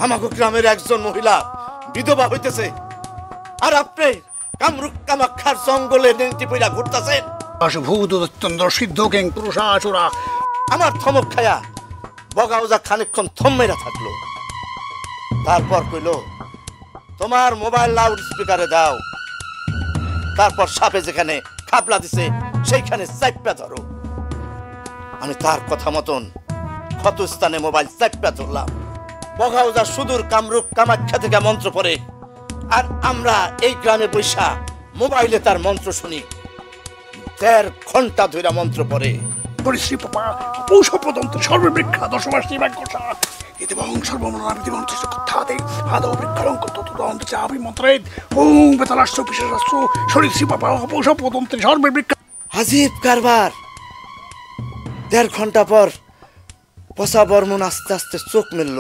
আমাকে গ্রামের একজন মহিলা বিধবা হইতেছে, আর আপনি কামরূপ কামাখ্যার জঙ্গলে নেংটি পইরা ঘুরতেছেন। ভূতচন্দ্র সিদ্ধ কিং পুরুষাসুরা। আমার থমক খায়া বগাউজা খানিকক্ষণ থমেরা থাকলো, তারপর কইল তোমার মোবাইল লাউড স্পিকারে দাও, তারপর সাপে যেখানে খাপলা দিছে সেইখানে চাইপা ধরো। আমি তার কথা মতন ক্ষতস্থানে মোবাইল চাইপা ধরলাম। বগাউজা সুদূর কামরূপ কামাখ্যা থেকে মন্ত্র পড়ে, আর আমরা এই গ্রামে বৈশা মোবাইলে তার মন্ত্র শুনি। 1.5 ঘন্টা ধরে মন্ত্র পড়ে। শ্রী পাপা পৌষপদন্ত্র সর্ববৃক্ষা দশমাসী বাক্যসা ইতিবং সর্বমনাবিধিমন্ত্র কথাতে আদৌ বৃক্ষরঙ্ক ততুদন্ত চাবি মন্ত্রে ওম বেতালাশ্র বিশেষাশ্র শরীর শ্রী পাপা পৌষপদন্ত্র সর্ববৃক্ষা। আজীব কারবার। 1.5 ঘন্টা পর পচা বর্মন আস্তে আস্তে চোখ মেলল।